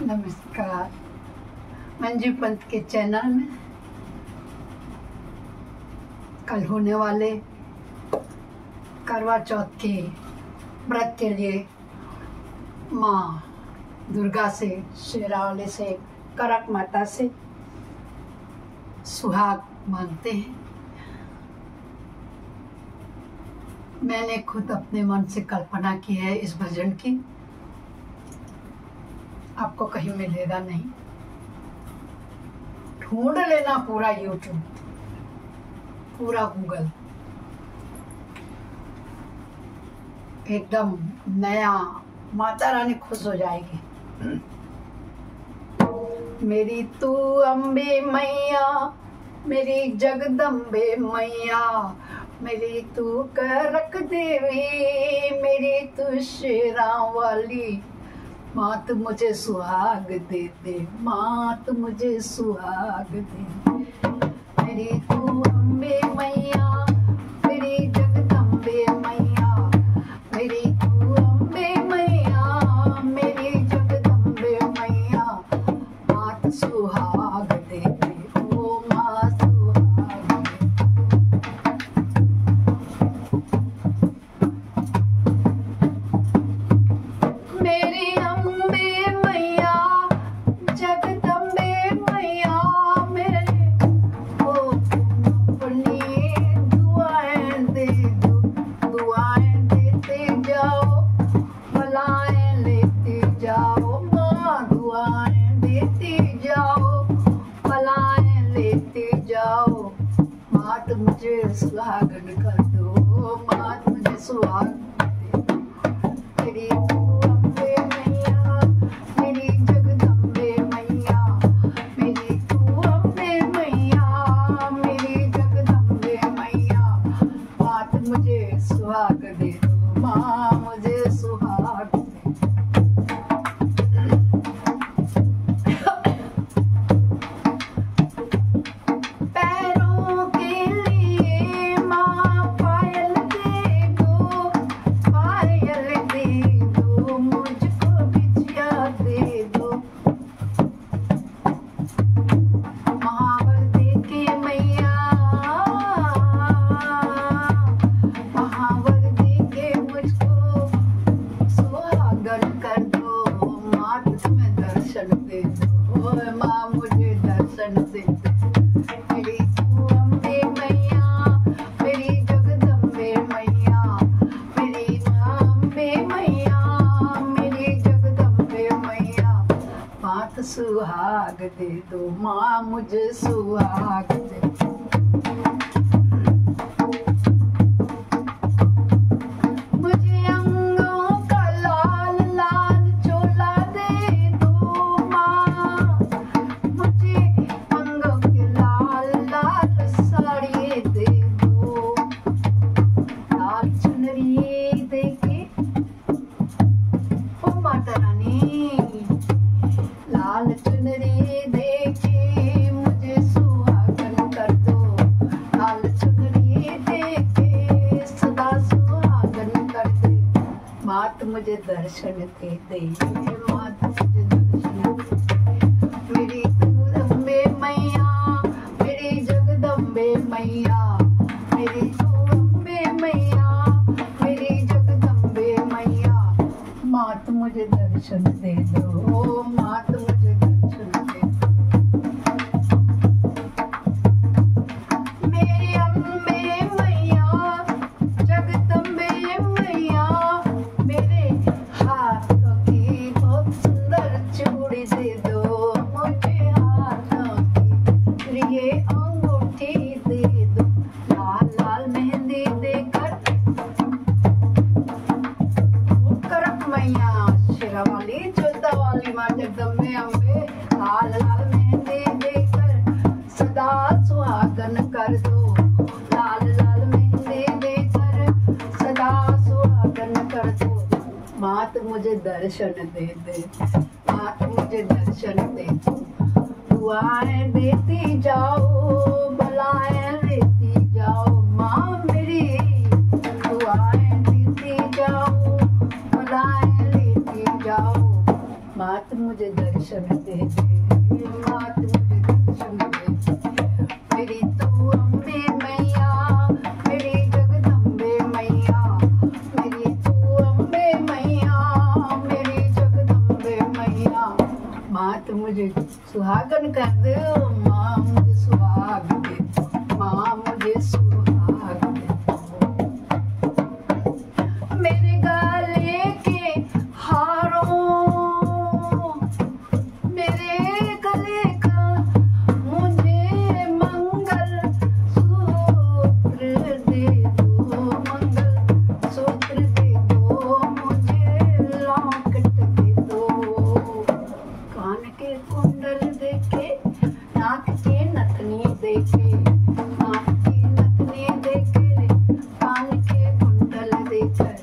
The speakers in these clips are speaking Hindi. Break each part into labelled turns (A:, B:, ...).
A: नमस्कार। मंजू पंत के चैनल में कल होने वाले करवा चौथ के व्रत के लिए माँ दुर्गा से, शेरावाली से, करक माता से सुहाग मांगते हैं। मैंने खुद अपने मन से कल्पना की है इस भजन की, आपको कहीं मिलेगा नहीं। ढूंढ लेना पूरा यूट्यूब, पूरा गूगल, एकदम नया, माता रानी खुश हो जाएगी। मेरी तू अम्बे मैया, मेरी जगदम्बे मैया, मेरी तू करक देवी, मेरी तू शेरावाली, माँ तू मुझे सुहाग दे दे, माँ तू मुझे सुहाग दे। मेरी तू अम्बे मैया, मेरी जगदम्बे मैया, मेरी तू अम्बे मैया, मेरी जगदम्बे मैया, माँ तू सुहाग दे दे, ओ माँ सुहाग दे। मेरी मात मुझे सुहागन कर दो, मात मुझे सुहाग दे। मेरी तू अम्बे मैया, मेरी जगदम्बे मैया, मेरी तू अम्बे मैया, मेरी जगदम्बे मैया, मात मुझे सुहाग दे दो, माँ मुझे सुहाग दे। माँ मुझे दर्शन दे दे। मेरी तू अम्बे मैया, मेरी जगदम्बे मैया, मेरी माँ अम्बे मैया, मेरी जगदम्बे मैया, मात सुहाग दे दो, माँ मुझे सुहाग दे। लाल चुनरी देके मुझे सुहागन कर दो, लाल चुनरी देके सदा सुहागन कर दे। मात मुझे दर्शन दे दे, मात मुझे दर्शन दे। मेरी तू अम्बे मैया, मेरी जगदम्बे मैया, मेरी तू अम्बे मैया, मेरी जगदम्बे मैया, मात मुझे दर्शन दे दो, मात मुझे दर्शन दे दो। मेरी अम्बे मैया, जगदम्बे मैया, मेरे हाथों की बहुत सुंदर चूड़ी दे दो, मुझे हाथों की लिए अंगूठी दे दो, लाल लाल मेहंदी देकर। करक मैया, शेरावाली, जोतावाली, माँ जगदम्बे अम्बे, लाल लाल मेहंदी देकर सदा सुहागन कर दो, लाल लाल मेहंदी देकर सदा सुहागन कर दो। मात मुझे दर्शन दे दे, मात मुझे दर्शन दे दो। दुआएं देती जाओ, बलाएं लेती जाओ, माँ मेरी दुआएं देती जाओ, बलाएं लेती जाओ। मात मुझे दर्शन दे दे, मात मुझे दर्शन दे दे। मेरी तू अम्बे मैया, मेरी जगदम्बे मैया, मेरी तू अम्बे मैया, मेरी जगदम्बे मैया। मात मुझे सुहागन कर दे, माँ मुझे सुहाग दे, माँ मुझे सुहाग दे। मेरे गले के हारों, मेरे गले का मुझे मंगल सूत्र दे दो, मंगल सूत्र दे दो, मुझे लॉकेट दे दो। कान के कुंडल देके, नाक के नथनी देके, नाक की नथनी देके, कान के कुंडल देकर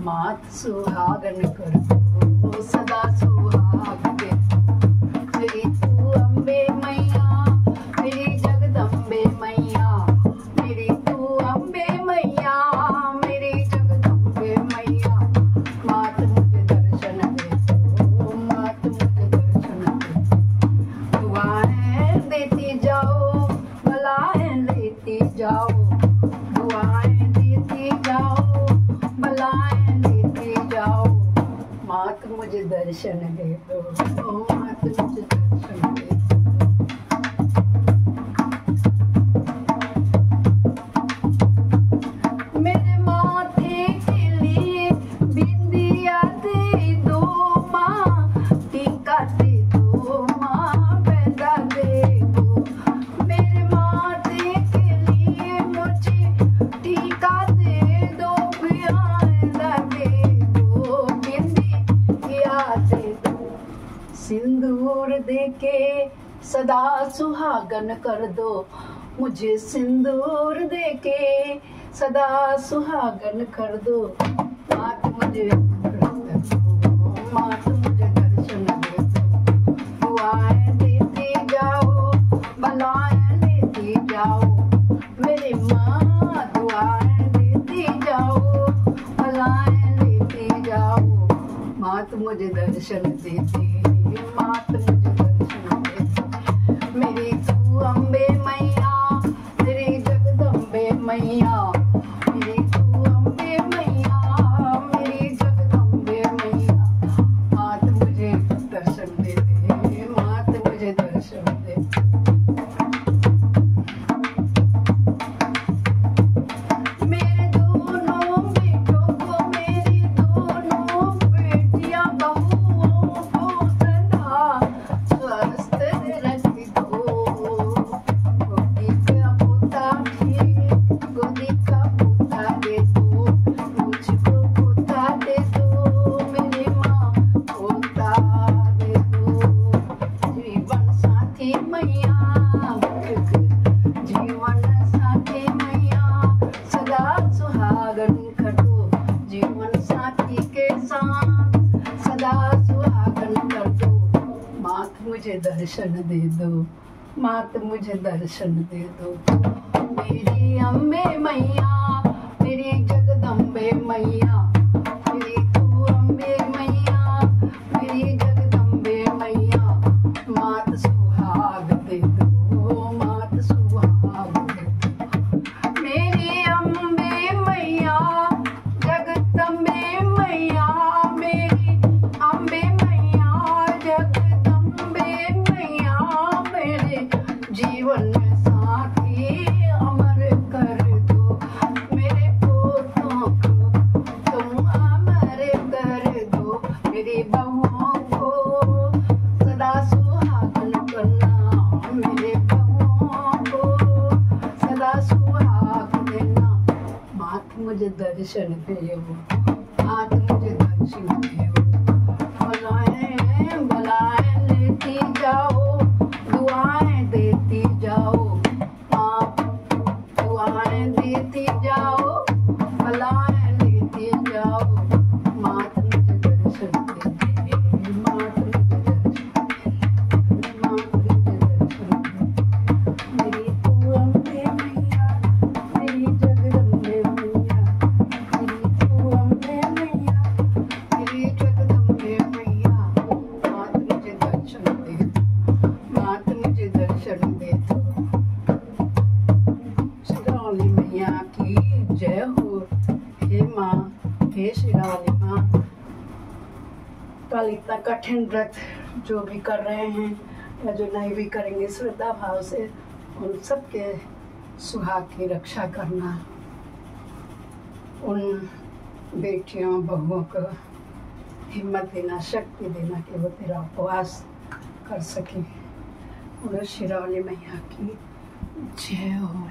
A: मात सुहागन कर दो, सदा सुहाग दे दो। मेरी तू अम्बे मैया, मेरी जगदम्बे मैया, मेरी तू अम्बे मैया, मेरी जगदम्बे मैया। मात मुझे दर्शन दे दो, मात मुझे दर्शन दे दो। दुआएं देती जाओ, बलाएं लेती जाओ, दुआएं देती जाओ, बलाएं लेती जाओ। मात मुझे दर्शन दे दो, मात मुझे दर्शन दे दो। मेरे माथे के लिए बिंदिया दे दो माँ, टीका दे दो माँ, पैदा दे दो। मेरे माथे के लिए मुझे टीका दे दो, पैदा दे दो, बिंदिया दे दो। सिंदूर देके सदा सुहागन कर दो, मुझे सिंदूर देके सदा सुहागन कर दो। मात मुझे दर्शन दो, मात मुझे दर्शन दे दो। दुआएं देती जाओ, बलाएं लेती जाओ, मेरी माँ दुआएं देती जाओ, बलाएं लेती जाओ। मात मुझे दर्शन दे दे, मात मुझे दर्शन दे दे। मेरी तू अम्बे मैया, मेरी जगदम्बे मैया, मेरी तू अम्बे मैया, मेरी जगदम्बे मैया। मात मुझे दर्शन दे दे, मात मुझे दर्शन दे दे। मेरे दोनों बेटों को, मेरी दोनों बेटियां बहुओं को सदा स्वस्थ रख दो। गोदी का पोता ठीक, गोदी का पोता दे दो, मुझको पोता दे दो, मेरी माँ पोता दे दो। जीवन साथी मैया, जीवन साथी मैया, सदा सुहागन कर दो। जीवन साथी के साथ सदा सुहागन कर दो। मात मुझे दर्शन दे दो, मात मुझे दर्शन दे दो। मेरी अम्बे मैया, मेरी जगदम्बे मैया, मेरी तू अम्बे मैया, मेरी जगदम्बे मैया। मात सुहाग दे दो, मात सुहाग दे दो। मेरी अम्बे मैया, जगदम्बे मैया, मेरी अम्बे मैया, जगदम्बे मैया। मेरे जीवन साथी अमर कर दो, मेरे पोतों को तुम अमर कर दो। मेरी बहुओं को सदा सुहागन करना, मेरे बहुओं को सदा सुहाग देना। मात मुझे दर्शन दे, मात मुझे दर्शन दे। बलाएं बलाएं लेती जाओ, दुआएं देती जाओ, माँ दुआएं देती जाओ, बलाएं लेती जाओ। मात मुझे दर्शन दे दे, मात मुझे दर्शन दे दे, मात मुझे दर्शन दे दे। मेरी तू अम्बे मैया, मेरी जगदम्बे मैया, मेरी तू अम्बे मैया, मेरी हे श्रीरावली माँ, कल इतना कठिन व्रत जो भी कर रहे हैं या जो नहीं भी करेंगे, श्रद्धा भाव से उन सबके सुहाग की रक्षा करना, उन बेटियों बहुओं को हिम्मत देना, शक्ति देना कि वो तेरा उपवास कर सके। बोलो श्रीरावली मैया की जय हो।